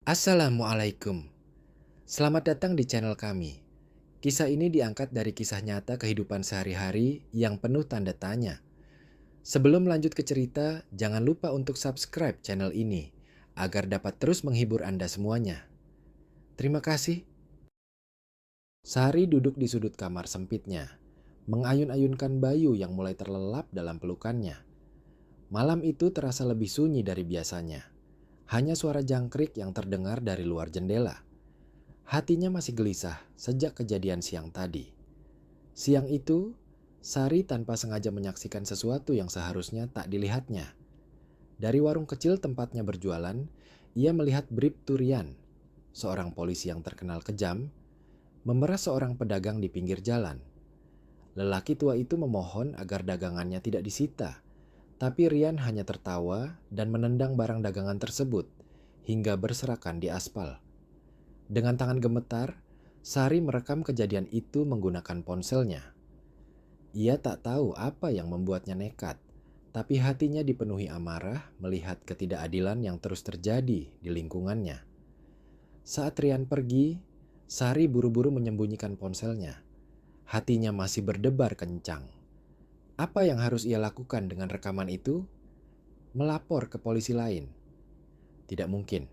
Assalamualaikum. Selamat datang di channel kami. Kisah ini diangkat dari kisah nyata kehidupan sehari-hari yang penuh tanda tanya. Sebelum lanjut ke cerita, jangan lupa untuk subscribe channel ini agar dapat terus menghibur Anda semuanya. Terima kasih. Sari duduk di sudut kamar sempitnya, mengayun-ayunkan Bayu yang mulai terlelap dalam pelukannya. Malam itu terasa lebih sunyi dari biasanya. Hanya suara jangkrik yang terdengar dari luar jendela. Hatinya masih gelisah sejak kejadian siang tadi. Siang itu, Sari tanpa sengaja menyaksikan sesuatu yang seharusnya tak dilihatnya. Dari warung kecil tempatnya berjualan, ia melihat Bribtu Rian, seorang polisi yang terkenal kejam, memeras seorang pedagang di pinggir jalan. Lelaki tua itu memohon agar dagangannya tidak disita, tapi Rian hanya tertawa dan menendang barang dagangan tersebut hingga berserakan di aspal. Dengan tangan gemetar, Sari merekam kejadian itu menggunakan ponselnya. Ia tak tahu apa yang membuatnya nekat, tapi hatinya dipenuhi amarah melihat ketidakadilan yang terus terjadi di lingkungannya. Saat Rian pergi, Sari buru-buru menyembunyikan ponselnya. Hatinya masih berdebar kencang. Apa yang harus ia lakukan dengan rekaman itu? Melapor ke polisi lain? Tidak mungkin.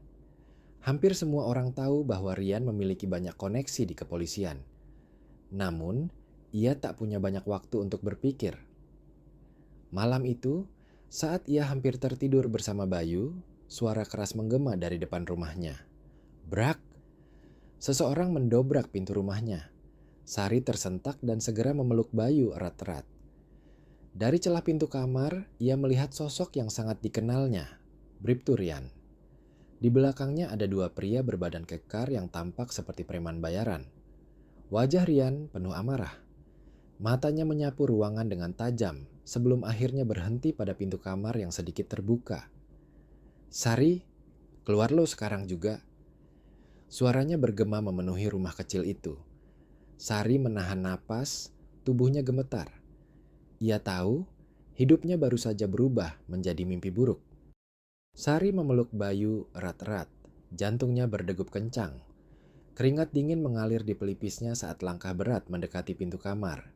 Hampir semua orang tahu bahwa Rian memiliki banyak koneksi di kepolisian. Namun, ia tak punya banyak waktu untuk berpikir. Malam itu, saat ia hampir tertidur bersama Bayu, suara keras menggema dari depan rumahnya. Brak! Seseorang mendobrak pintu rumahnya. Sari tersentak dan segera memeluk Bayu erat-erat. Dari celah pintu kamar, ia melihat sosok yang sangat dikenalnya, Bribtu Rian. Di belakangnya ada dua pria berbadan kekar yang tampak seperti preman bayaran. Wajah Rian penuh amarah. Matanya menyapu ruangan dengan tajam sebelum akhirnya berhenti pada pintu kamar yang sedikit terbuka. Sari, keluar lo sekarang juga. Suaranya bergema memenuhi rumah kecil itu. Sari menahan napas, tubuhnya gemetar. Ia tahu hidupnya baru saja berubah menjadi mimpi buruk. Sari memeluk Bayu erat-erat, jantungnya berdegup kencang. Keringat dingin mengalir di pelipisnya saat langkah berat mendekati pintu kamar.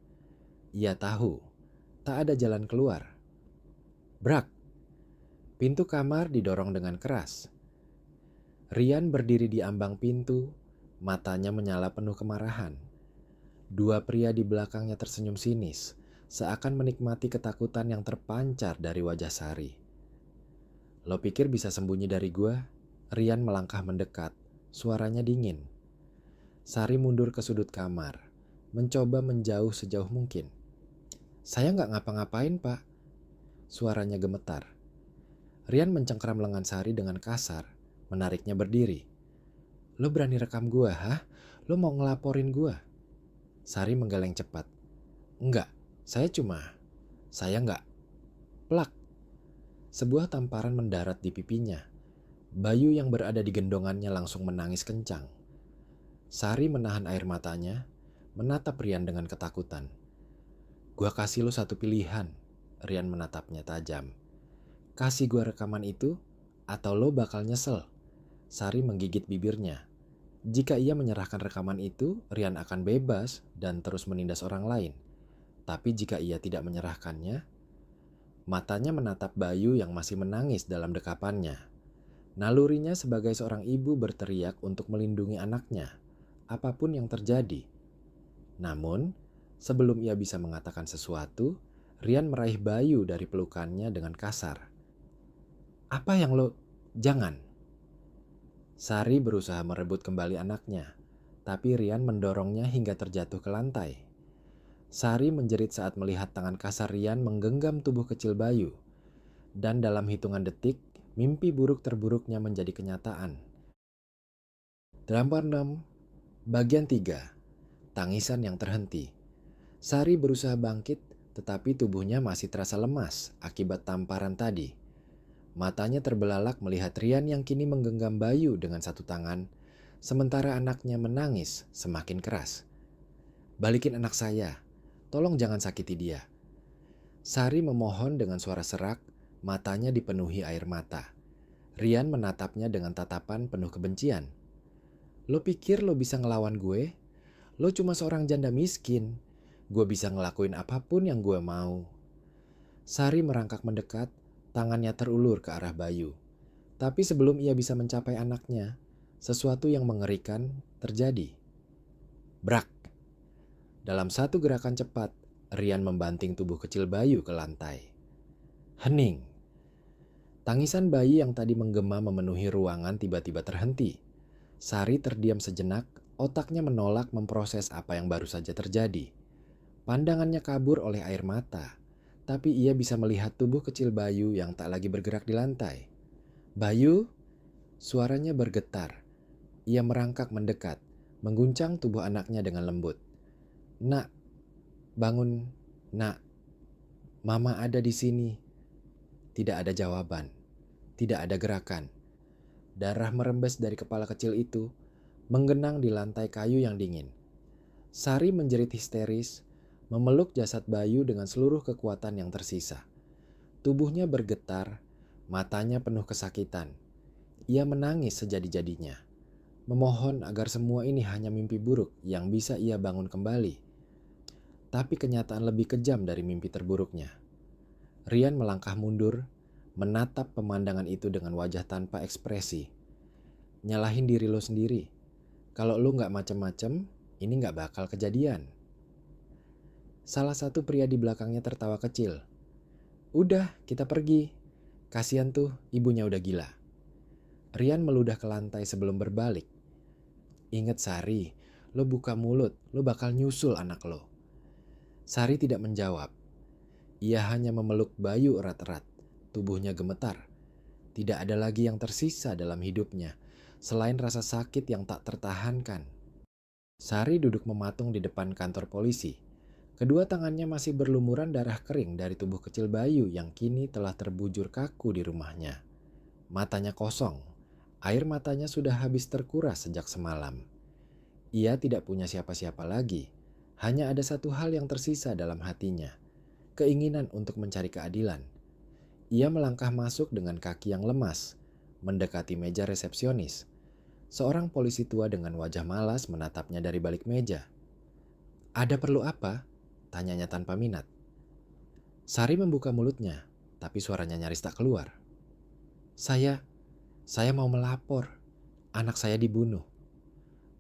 Ia tahu, tak ada jalan keluar. Brak! Pintu kamar didorong dengan keras. Rian berdiri di ambang pintu, matanya menyala penuh kemarahan. Dua pria di belakangnya tersenyum sinis, seakan menikmati ketakutan yang terpancar dari wajah Sari. Lo pikir bisa sembunyi dari gua? Rian melangkah mendekat, suaranya dingin. Sari mundur ke sudut kamar, mencoba menjauh sejauh mungkin. Saya nggak ngapa-ngapain, Pak. Suaranya gemetar. Rian mencengkeram lengan Sari dengan kasar, menariknya berdiri. Lo berani rekam gua, hah? Lo mau ngelaporin gua? Sari menggeleng cepat. Enggak, saya enggak. Plak. Sebuah tamparan mendarat di pipinya. Bayu yang berada di gendongannya langsung menangis kencang. Sari menahan air matanya, menatap Rian dengan ketakutan. Gua kasih lo satu pilihan. Rian menatapnya tajam. Kasih gua rekaman itu, atau lo bakal nyesel. Sari menggigit bibirnya. Jika ia menyerahkan rekaman itu, Rian akan bebas dan terus menindas orang lain. Tapi jika ia tidak menyerahkannya, matanya menatap Bayu yang masih menangis dalam dekapannya. Nalurinya sebagai seorang ibu berteriak untuk melindungi anaknya, apapun yang terjadi. Namun, sebelum ia bisa mengatakan sesuatu, Rian meraih Bayu dari pelukannya dengan kasar. Apa yang lo... Jangan. Sari berusaha merebut kembali anaknya, tapi Rian mendorongnya hingga terjatuh ke lantai. Sari menjerit saat melihat tangan kasar Rian menggenggam tubuh kecil Bayu. Dan dalam hitungan detik, mimpi buruk terburuknya menjadi kenyataan. Drama 6, bagian 3, tangisan yang terhenti. Sari berusaha bangkit, tetapi tubuhnya masih terasa lemas akibat tamparan tadi. Matanya terbelalak melihat Rian yang kini menggenggam Bayu dengan satu tangan, sementara anaknya menangis semakin keras. Balikin anak saya, tolong jangan sakiti dia. Sari memohon dengan suara serak, matanya dipenuhi air mata. Rian menatapnya dengan tatapan penuh kebencian. Lo pikir lo bisa ngelawan gue? Lo cuma seorang janda miskin. Gue bisa ngelakuin apapun yang gue mau. Sari merangkak mendekat, tangannya terulur ke arah Bayu. Tapi sebelum ia bisa mencapai anaknya, sesuatu yang mengerikan terjadi. Brak! Dalam satu gerakan cepat, Rian membanting tubuh kecil Bayu ke lantai. Hening. Tangisan bayi yang tadi menggema memenuhi ruangan tiba-tiba terhenti. Sari terdiam sejenak, otaknya menolak memproses apa yang baru saja terjadi. Pandangannya kabur oleh air mata, tapi ia bisa melihat tubuh kecil Bayu yang tak lagi bergerak di lantai. Bayu, suaranya bergetar. Ia merangkak mendekat, mengguncang tubuh anaknya dengan lembut. Nak, bangun, nak. Mama ada di sini. Tidak ada jawaban, tidak ada gerakan. Darah merembes dari kepala kecil itu, menggenang di lantai kayu yang dingin. Sari menjerit histeris, memeluk jasad Bayu dengan seluruh kekuatan yang tersisa. Tubuhnya bergetar, matanya penuh kesakitan. Ia menangis sejadi-jadinya, memohon agar semua ini hanya mimpi buruk yang bisa ia bangun kembali. Tapi kenyataan lebih kejam dari mimpi terburuknya. Rian melangkah mundur, menatap pemandangan itu dengan wajah tanpa ekspresi. Nyalahin diri lo sendiri. Kalau lo gak macem-macem, ini gak bakal kejadian. Salah satu pria di belakangnya tertawa kecil. Udah, kita pergi. Kasian tuh, ibunya udah gila. Rian meludah ke lantai sebelum berbalik. Ingat Sari, lo buka mulut, lo bakal nyusul anak lo. Sari tidak menjawab. Ia hanya memeluk Bayu erat-erat, tubuhnya gemetar. Tidak ada lagi yang tersisa dalam hidupnya, selain rasa sakit yang tak tertahankan. Sari duduk mematung di depan kantor polisi. Kedua tangannya masih berlumuran darah kering dari tubuh kecil Bayu yang kini telah terbujur kaku di rumahnya. Matanya kosong, air matanya sudah habis terkuras sejak semalam. Ia tidak punya siapa-siapa lagi, hanya ada satu hal yang tersisa dalam hatinya. Keinginan untuk mencari keadilan. Ia melangkah masuk dengan kaki yang lemas, mendekati meja resepsionis. Seorang polisi tua dengan wajah malas menatapnya dari balik meja. Ada perlu apa? Tanyanya tanpa minat. Sari membuka mulutnya, tapi suaranya nyaris tak keluar. Saya mau melapor. Anak saya dibunuh.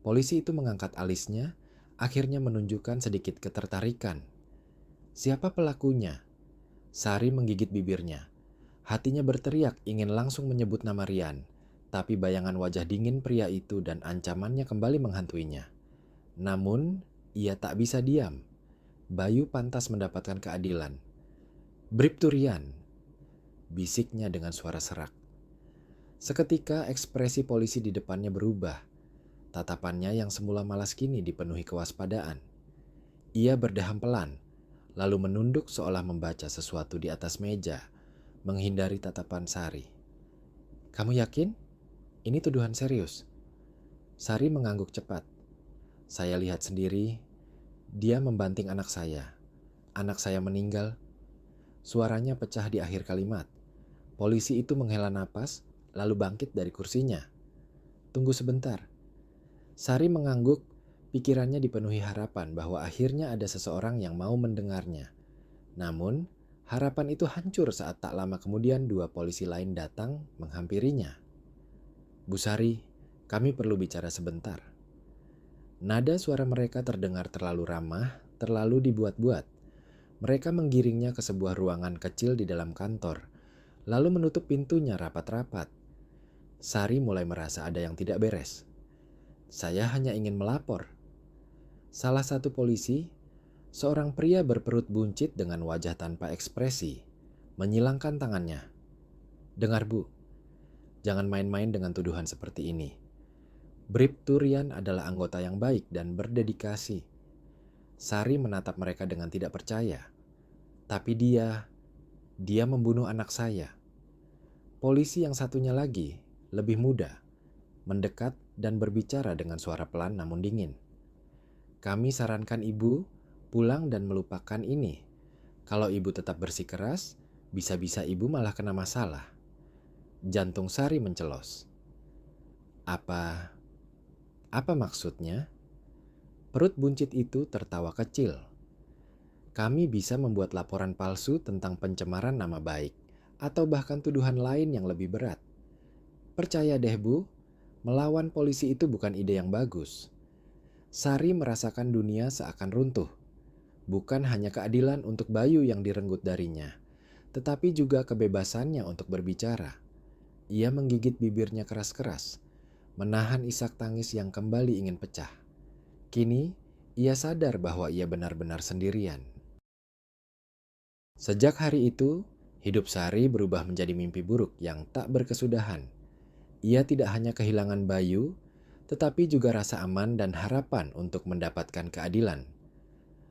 Polisi itu mengangkat alisnya, akhirnya menunjukkan sedikit ketertarikan. Siapa pelakunya? Sari menggigit bibirnya. Hatinya berteriak ingin langsung menyebut nama Rian, tapi bayangan wajah dingin pria itu dan ancamannya kembali menghantuinya. Namun, ia tak bisa diam. Bayu pantas mendapatkan keadilan. Bribtu Rian, bisiknya dengan suara serak. Seketika ekspresi polisi di depannya berubah. Tatapannya yang semula malas kini dipenuhi kewaspadaan. Ia berdeham pelan, lalu menunduk seolah membaca sesuatu di atas meja, menghindari tatapan Sari. Kamu yakin? Ini tuduhan serius. Sari mengangguk cepat. Saya lihat sendiri, dia membanting anak saya. Anak saya meninggal. Suaranya pecah di akhir kalimat. Polisi itu menghela napas, lalu bangkit dari kursinya. Tunggu sebentar. Sari mengangguk, pikirannya dipenuhi harapan bahwa akhirnya ada seseorang yang mau mendengarnya. Namun, harapan itu hancur saat tak lama kemudian dua polisi lain datang menghampirinya. Bu Sari, kami perlu bicara sebentar. Nada suara mereka terdengar terlalu ramah, terlalu dibuat-buat. Mereka menggiringnya ke sebuah ruangan kecil di dalam kantor, lalu menutup pintunya rapat-rapat. Sari mulai merasa ada yang tidak beres. Saya hanya ingin melapor. Salah satu polisi, seorang pria berperut buncit dengan wajah tanpa ekspresi, menyilangkan tangannya. Dengar Bu, jangan main-main dengan tuduhan seperti ini. Bribtu Rian adalah anggota yang baik dan berdedikasi. Sari menatap mereka dengan tidak percaya. Tapi dia membunuh anak saya. Polisi yang satunya lagi, lebih muda, mendekat dan berbicara dengan suara pelan namun dingin. Kami sarankan ibu pulang dan melupakan ini. Kalau ibu tetap bersikeras, bisa-bisa ibu malah kena masalah. Jantung Sari mencelos. Apa apa maksudnya? Perut buncit itu tertawa kecil. Kami bisa membuat laporan palsu tentang pencemaran nama baik, atau bahkan tuduhan lain yang lebih berat. Percaya deh Bu, melawan polisi itu bukan ide yang bagus. Sari merasakan dunia seakan runtuh. Bukan hanya keadilan untuk Bayu yang direnggut darinya, tetapi juga kebebasannya untuk berbicara. Ia menggigit bibirnya keras-keras, menahan isak tangis yang kembali ingin pecah. Kini, ia sadar bahwa ia benar-benar sendirian. Sejak hari itu, hidup Sari berubah menjadi mimpi buruk yang tak berkesudahan. Ia tidak hanya kehilangan Bayu, tetapi juga rasa aman dan harapan untuk mendapatkan keadilan.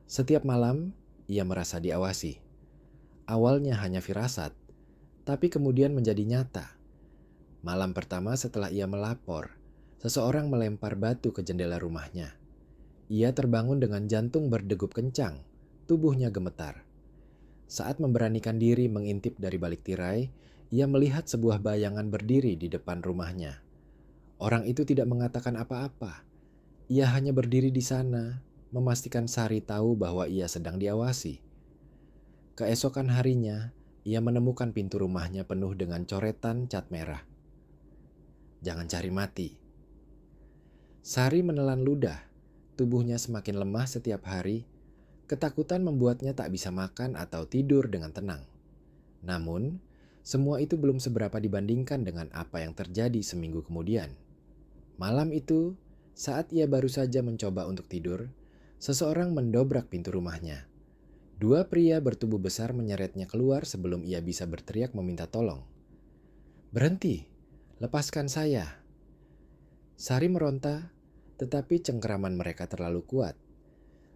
Setiap malam, ia merasa diawasi. Awalnya hanya firasat, tapi kemudian menjadi nyata. Malam pertama setelah ia melapor, seseorang melempar batu ke jendela rumahnya. Ia terbangun dengan jantung berdegup kencang, tubuhnya gemetar. Saat memberanikan diri mengintip dari balik tirai, ia melihat sebuah bayangan berdiri di depan rumahnya. Orang itu tidak mengatakan apa-apa. Ia hanya berdiri di sana, memastikan Sari tahu bahwa ia sedang diawasi. Keesokan harinya, ia menemukan pintu rumahnya penuh dengan coretan cat merah. Jangan cari mati. Sari menelan ludah, tubuhnya semakin lemah setiap hari. Ketakutan membuatnya tak bisa makan atau tidur dengan tenang. Namun, semua itu belum seberapa dibandingkan dengan apa yang terjadi seminggu kemudian. Malam itu, saat ia baru saja mencoba untuk tidur, seseorang mendobrak pintu rumahnya. Dua pria bertubuh besar menyeretnya keluar sebelum ia bisa berteriak meminta tolong. "Berhenti, lepaskan saya." Sari meronta, tetapi cengkeraman mereka terlalu kuat.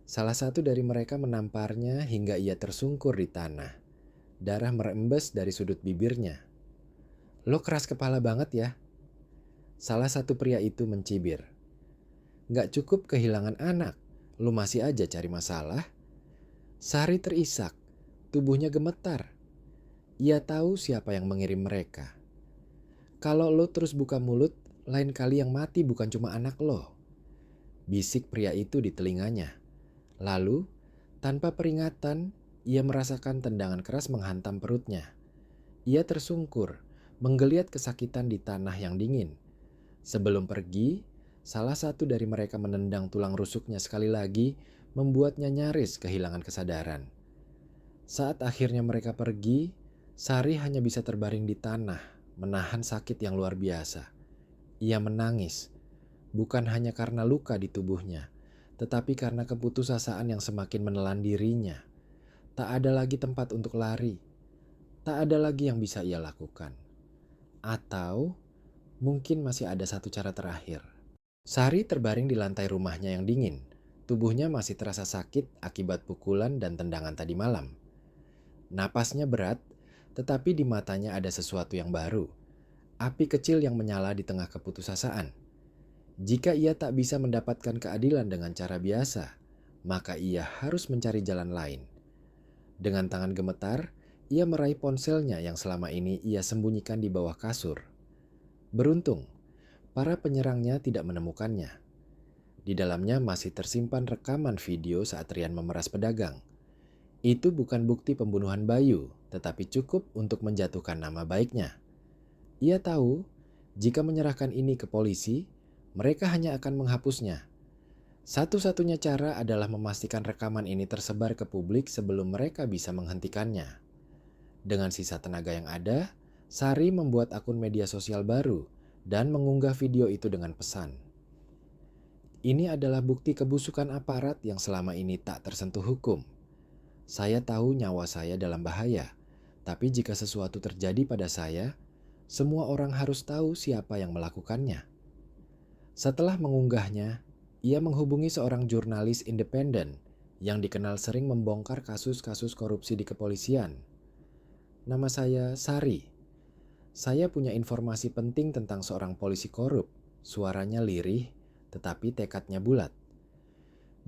Salah satu dari mereka menamparnya hingga ia tersungkur di tanah. Darah merembes dari sudut bibirnya. "Lo keras kepala banget ya." Salah satu pria itu mencibir. "Gak cukup kehilangan anak, lo masih aja cari masalah." Sari terisak, tubuhnya gemetar. Ia tahu siapa yang mengirim mereka. "Kalau lo terus buka mulut, lain kali yang mati bukan cuma anak lo." Bisik pria itu di telinganya. Lalu, tanpa peringatan, ia merasakan tendangan keras menghantam perutnya. Ia tersungkur, menggeliat kesakitan di tanah yang dingin. Sebelum pergi, salah satu dari mereka menendang tulang rusuknya sekali lagi, membuatnya nyaris kehilangan kesadaran. Saat akhirnya mereka pergi, Sari hanya bisa terbaring di tanah, menahan sakit yang luar biasa. Ia menangis, bukan hanya karena luka di tubuhnya, tetapi karena keputusasaan yang semakin menelan dirinya. Tak ada lagi tempat untuk lari, tak ada lagi yang bisa ia lakukan. Atau mungkin masih ada satu cara terakhir. Sari terbaring di lantai rumahnya yang dingin. Tubuhnya masih terasa sakit akibat pukulan dan tendangan tadi malam. Napasnya berat, tetapi di matanya ada sesuatu yang baru. Api kecil yang menyala di tengah keputusasaan. Jika ia tak bisa mendapatkan keadilan dengan cara biasa, maka ia harus mencari jalan lain. Dengan tangan gemetar, ia meraih ponselnya yang selama ini ia sembunyikan di bawah kasur. Beruntung, para penyerangnya tidak menemukannya. Di dalamnya masih tersimpan rekaman video saat Rian memeras pedagang. Itu bukan bukti pembunuhan Bayu, tetapi cukup untuk menjatuhkan nama baiknya. Ia tahu, jika menyerahkan ini ke polisi, mereka hanya akan menghapusnya. Satu-satunya cara adalah memastikan rekaman ini tersebar ke publik sebelum mereka bisa menghentikannya. Dengan sisa tenaga yang ada, Sari membuat akun media sosial baru dan mengunggah video itu dengan pesan. "Ini adalah bukti kebusukan aparat yang selama ini tak tersentuh hukum. Saya tahu nyawa saya dalam bahaya, tapi jika sesuatu terjadi pada saya, semua orang harus tahu siapa yang melakukannya." Setelah mengunggahnya, ia menghubungi seorang jurnalis independen yang dikenal sering membongkar kasus-kasus korupsi di kepolisian. "Nama saya Sari. Saya punya informasi penting tentang seorang polisi korup." Suaranya lirih, tetapi tekadnya bulat.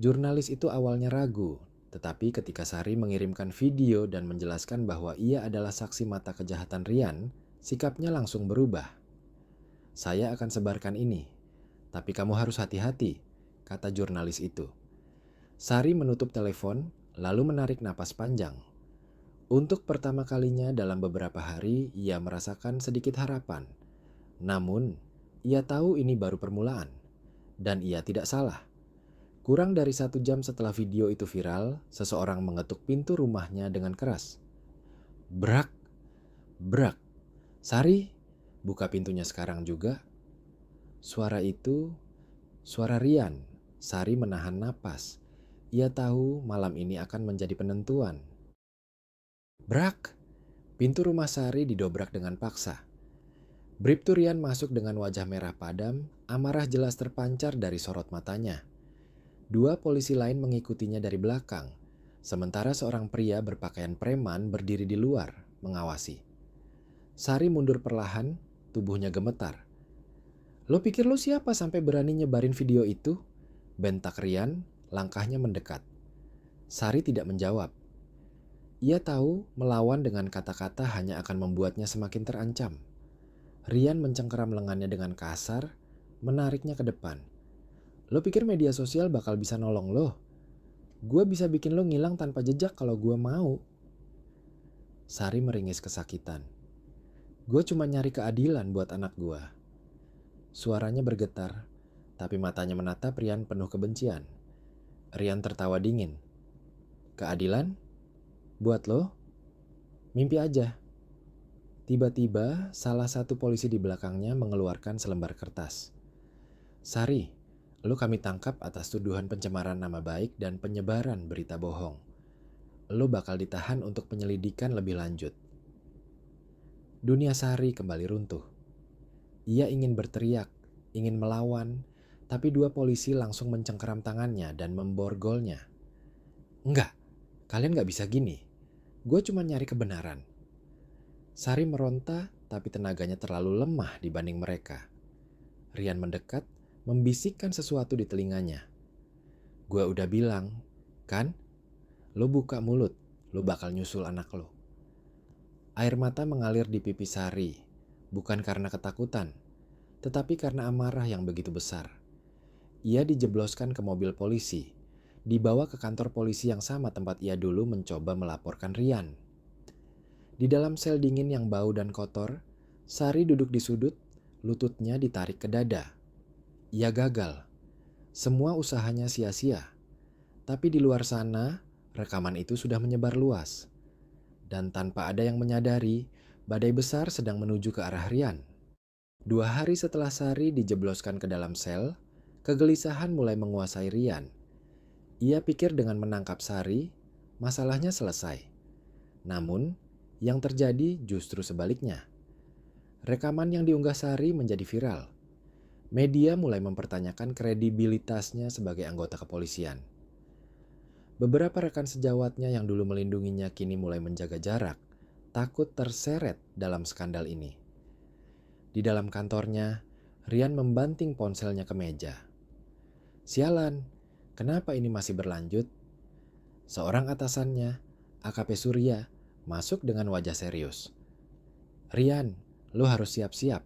Jurnalis itu awalnya ragu, tetapi ketika Sari mengirimkan video dan menjelaskan bahwa ia adalah saksi mata kejahatan Rian, Sikapnya langsung berubah. "Saya akan sebarkan ini, tapi kamu harus hati-hati," kata jurnalis itu. Sari menutup telepon, lalu menarik napas panjang. Untuk pertama kalinya dalam beberapa hari, ia merasakan sedikit harapan. Namun, ia tahu ini baru permulaan, dan ia tidak salah. Kurang dari 1 jam setelah video itu viral, seseorang mengetuk pintu rumahnya dengan keras. Brak, brak. "Sari, buka pintunya sekarang juga." Suara itu, suara Rian. Sari menahan napas. Ia tahu malam ini akan menjadi penentuan. Brak! Pintu rumah Sari didobrak dengan paksa. Bribtu Rian masuk dengan wajah merah padam, amarah jelas terpancar dari sorot matanya. 2 polisi lain mengikutinya dari belakang, sementara seorang pria berpakaian preman berdiri di luar, mengawasi. Sari mundur perlahan, tubuhnya gemetar. "Lo pikir lo siapa sampai berani nyebarin video itu?" bentak Rian, langkahnya mendekat. Sari tidak menjawab. Ia tahu melawan dengan kata-kata hanya akan membuatnya semakin terancam. Rian mencengkeram lengannya dengan kasar, menariknya ke depan. "Lo pikir media sosial bakal bisa nolong lo? Gue bisa bikin lo ngilang tanpa jejak kalau gue mau." Sari meringis kesakitan. "Gue cuma nyari keadilan buat anak gue." Suaranya bergetar, tapi matanya menatap Rian penuh kebencian. Rian tertawa dingin. "Keadilan? Buat lo? Mimpi aja." Tiba-tiba, salah satu polisi di belakangnya mengeluarkan selembar kertas. "Sari, lo kami tangkap atas tuduhan pencemaran nama baik dan penyebaran berita bohong. Lo bakal ditahan untuk penyelidikan lebih lanjut." Dunia Sari kembali runtuh. Ia ingin berteriak, ingin melawan, tapi 2 polisi langsung mencengkeram tangannya dan memborgolnya. "Enggak, kalian gak bisa gini. Gue cuma nyari kebenaran." Sari meronta, tapi tenaganya terlalu lemah dibanding mereka. Rian mendekat, membisikkan sesuatu di telinganya. "Gue udah bilang, kan? Lo buka mulut, lo bakal nyusul anak lo." Air mata mengalir di pipi Sari, bukan karena ketakutan, tetapi karena amarah yang begitu besar. Ia dijebloskan ke mobil polisi, dibawa ke kantor polisi yang sama tempat ia dulu mencoba melaporkan Rian. Di dalam sel dingin yang bau dan kotor, Sari duduk di sudut, lututnya ditarik ke dada. Ia gagal. Semua usahanya sia-sia. Tapi di luar sana, rekaman itu sudah menyebar luas. Dan tanpa ada yang menyadari, badai besar sedang menuju ke arah Rian. 2 hari setelah Sari dijebloskan ke dalam sel, kegelisahan mulai menguasai Rian. Ia pikir dengan menangkap Sari, masalahnya selesai. Namun, yang terjadi justru sebaliknya. Rekaman yang diunggah Sari menjadi viral. Media mulai mempertanyakan kredibilitasnya sebagai anggota kepolisian. Beberapa rekan sejawatnya yang dulu melindunginya kini mulai menjaga jarak, takut terseret dalam skandal ini. Di dalam kantornya, Rian membanting ponselnya ke meja. "Sialan, kenapa ini masih berlanjut?" Seorang atasannya, AKP Surya, masuk dengan wajah serius. "Rian, lo harus siap-siap.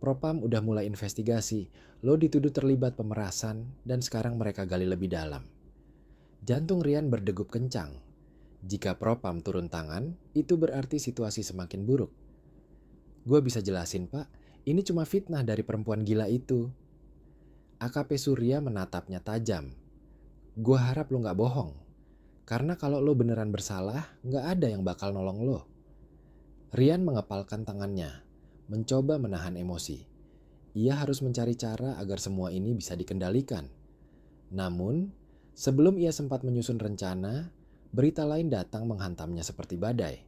Propam udah mulai investigasi. Lo dituduh terlibat pemerasan dan sekarang mereka gali lebih dalam." Jantung Rian berdegup kencang. Jika Propam turun tangan, itu berarti situasi semakin buruk. "Gue bisa jelasin, Pak. Ini cuma fitnah dari perempuan gila itu." AKP Surya menatapnya tajam. "Gue harap lo gak bohong. Karena kalau lo beneran bersalah, gak ada yang bakal nolong lo." Rian mengepalkan tangannya, mencoba menahan emosi. Ia harus mencari cara agar semua ini bisa dikendalikan. Namun, sebelum ia sempat menyusun rencana, berita lain datang menghantamnya seperti badai.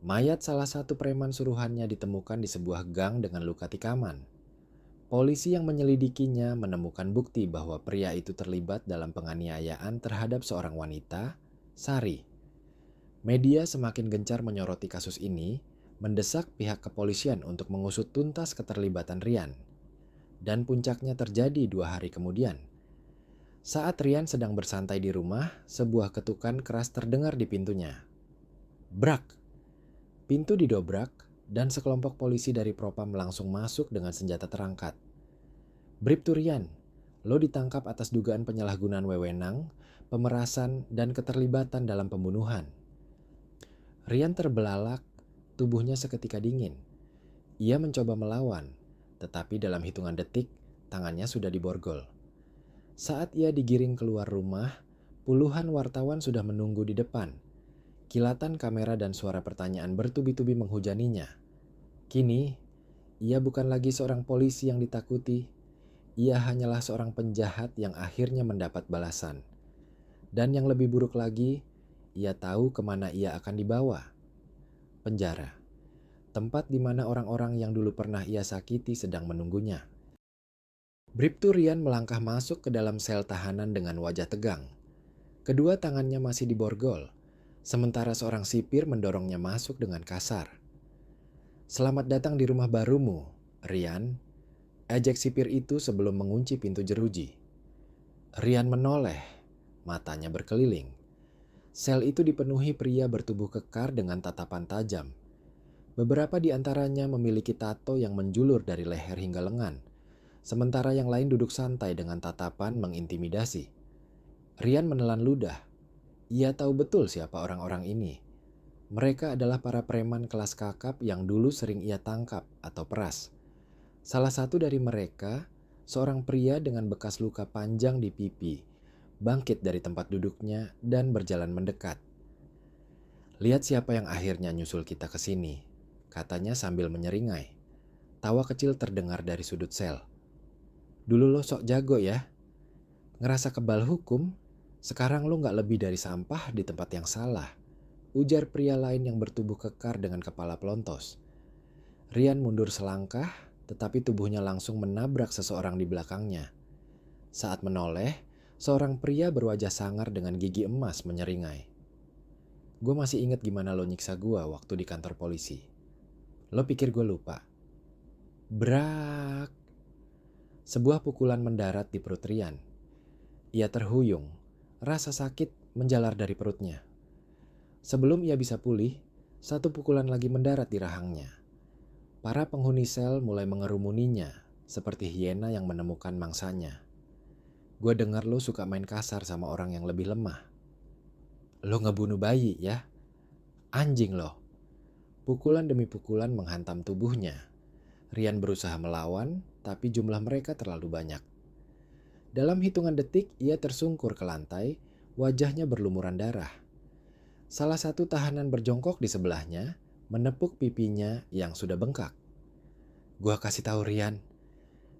Mayat salah satu preman suruhannya ditemukan di sebuah gang dengan luka tikaman. Polisi yang menyelidikinya menemukan bukti bahwa pria itu terlibat dalam penganiayaan terhadap seorang wanita, Sari. Media semakin gencar menyoroti kasus ini, mendesak pihak kepolisian untuk mengusut tuntas keterlibatan Rian. Dan puncaknya terjadi 2 hari kemudian. Saat Rian sedang bersantai di rumah, sebuah ketukan keras terdengar di pintunya. Brak! Pintu didobrak, dan sekelompok polisi dari Propam langsung masuk dengan senjata terangkat. "Bribtu Rian, lo ditangkap atas dugaan penyalahgunaan wewenang, pemerasan, dan keterlibatan dalam pembunuhan." Rian terbelalak, tubuhnya seketika dingin. Ia mencoba melawan, tetapi dalam hitungan detik, tangannya sudah diborgol. Saat ia digiring keluar rumah, puluhan wartawan sudah menunggu di depan. Kilatan kamera dan suara pertanyaan bertubi-tubi menghujaninya. Kini, ia bukan lagi seorang polisi yang ditakuti. Ia hanyalah seorang penjahat yang akhirnya mendapat balasan. Dan yang lebih buruk lagi, ia tahu kemana ia akan dibawa. Penjara, tempat di mana orang-orang yang dulu pernah ia sakiti sedang menunggunya. Bribtu Rian melangkah masuk ke dalam sel tahanan dengan wajah tegang. Kedua tangannya masih diborgol, sementara seorang sipir mendorongnya masuk dengan kasar. "Selamat datang di rumah barumu, Rian," ejek sipir itu sebelum mengunci pintu jeruji. Rian menoleh, matanya berkeliling. Sel itu dipenuhi pria bertubuh kekar dengan tatapan tajam. Beberapa di antaranya memiliki tato yang menjulur dari leher hingga lengan, sementara yang lain duduk santai dengan tatapan mengintimidasi. Rian menelan ludah. Ia tahu betul siapa orang-orang ini. Mereka adalah para preman kelas kakap yang dulu sering ia tangkap atau peras. Salah satu dari mereka, seorang pria dengan bekas luka panjang di pipi, bangkit dari tempat duduknya dan berjalan mendekat. "Lihat siapa yang akhirnya nyusul kita ke sini," katanya sambil menyeringai. Tawa kecil terdengar dari sudut sel. "Dulu lo sok jago ya. Ngerasa kebal hukum, sekarang lo gak lebih dari sampah di tempat yang salah," ujar pria lain yang bertubuh kekar dengan kepala pelontos. Rian mundur selangkah, tetapi tubuhnya langsung menabrak seseorang di belakangnya. Saat menoleh, seorang pria berwajah sangar dengan gigi emas menyeringai. "Gue masih inget gimana lo nyiksa gue waktu di kantor polisi. Lo pikir gue lupa?" Brak! Sebuah pukulan mendarat di perut Rian. Ia terhuyung, rasa sakit menjalar dari perutnya. Sebelum ia bisa pulih, satu pukulan lagi mendarat di rahangnya. Para penghuni sel mulai mengerumuninya, seperti hiena yang menemukan mangsanya. "Gue dengar lo suka main kasar sama orang yang lebih lemah. Lo ngebunuh bayi ya? Anjing lo!" Pukulan demi pukulan menghantam tubuhnya. Rian berusaha melawan, tapi jumlah mereka terlalu banyak. Dalam hitungan detik, ia tersungkur ke lantai, wajahnya berlumuran darah. Salah satu tahanan berjongkok di sebelahnya, menepuk pipinya yang sudah bengkak. "Gua kasih tahu Rian,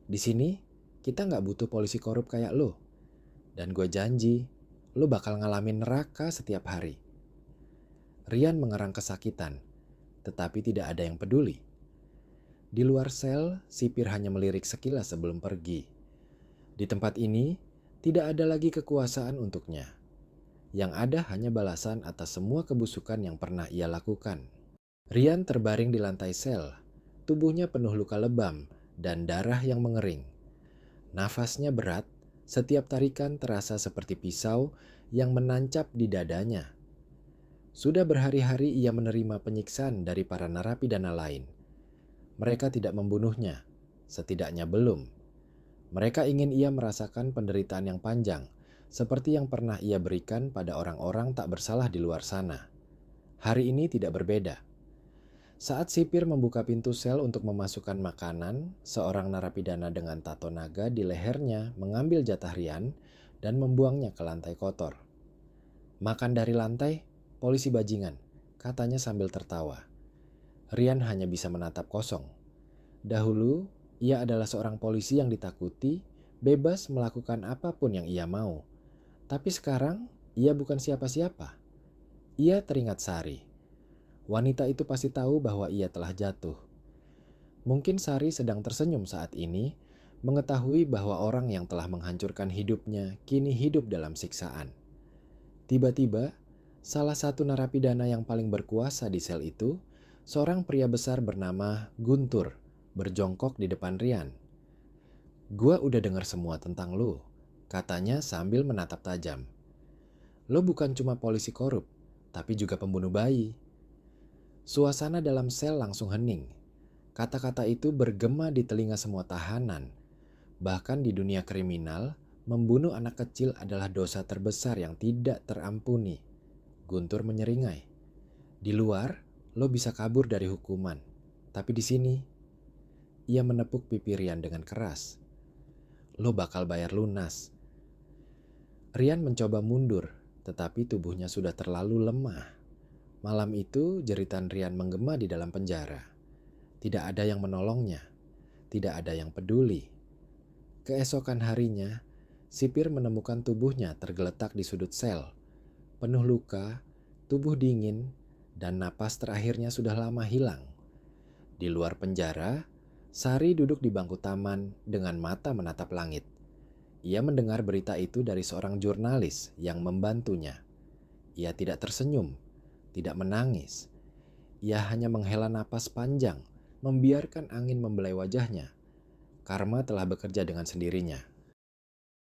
di sini kita nggak butuh polisi korup kayak lo. Dan gue janji, lo bakal ngalamin neraka setiap hari." Rian mengerang kesakitan, tetapi tidak ada yang peduli. Di luar sel, sipir hanya melirik sekilas sebelum pergi. Di tempat ini, tidak ada lagi kekuasaan untuknya. Yang ada hanya balasan atas semua kebusukan yang pernah ia lakukan. Rian terbaring di lantai sel, tubuhnya penuh luka lebam dan darah yang mengering. Nafasnya berat, setiap tarikan terasa seperti pisau yang menancap di dadanya. Sudah berhari-hari ia menerima penyiksaan dari para narapidana lain. Mereka tidak membunuhnya, setidaknya belum. Mereka ingin ia merasakan penderitaan yang panjang, seperti yang pernah ia berikan pada orang-orang tak bersalah di luar sana. Hari ini tidak berbeda. Saat sipir membuka pintu sel untuk memasukkan makanan, seorang narapidana dengan tato naga di lehernya mengambil jatah Rian dan membuangnya ke lantai kotor. "Makan dari lantai, polisi bajingan," katanya sambil tertawa. Rian hanya bisa menatap kosong. Dahulu, ia adalah seorang polisi yang ditakuti, bebas melakukan apapun yang ia mau. Tapi sekarang, ia bukan siapa-siapa. Ia teringat Sari. Wanita itu pasti tahu bahwa ia telah jatuh. Mungkin Sari sedang tersenyum saat ini, mengetahui bahwa orang yang telah menghancurkan hidupnya kini hidup dalam siksaan. Tiba-tiba, salah satu narapidana yang paling berkuasa di sel itu, seorang pria besar bernama Guntur, berjongkok di depan Rian. "Gua udah dengar semua tentang lu," katanya sambil menatap tajam. "Lo bukan cuma polisi korup, tapi juga pembunuh bayi." Suasana dalam sel langsung hening. Kata-kata itu bergema di telinga semua tahanan. Bahkan di dunia kriminal, membunuh anak kecil adalah dosa terbesar yang tidak terampuni. Guntur menyeringai. Di luar, lo bisa kabur dari hukuman. Tapi di sini, ia menepuk pipi Rian dengan keras. Lo bakal bayar lunas. Rian mencoba mundur, tetapi tubuhnya sudah terlalu lemah. Malam itu, jeritan Rian menggema di dalam penjara. Tidak ada yang menolongnya. Tidak ada yang peduli. Keesokan harinya, sipir menemukan tubuhnya tergeletak di sudut sel. Penuh luka, tubuh dingin, dan napas terakhirnya sudah lama hilang. Di luar penjara, Sari duduk di bangku taman dengan mata menatap langit. Ia mendengar berita itu dari seorang jurnalis yang membantunya. Ia tidak tersenyum, tidak menangis. Ia hanya menghela napas panjang, membiarkan angin membelai wajahnya. Karma telah bekerja dengan sendirinya.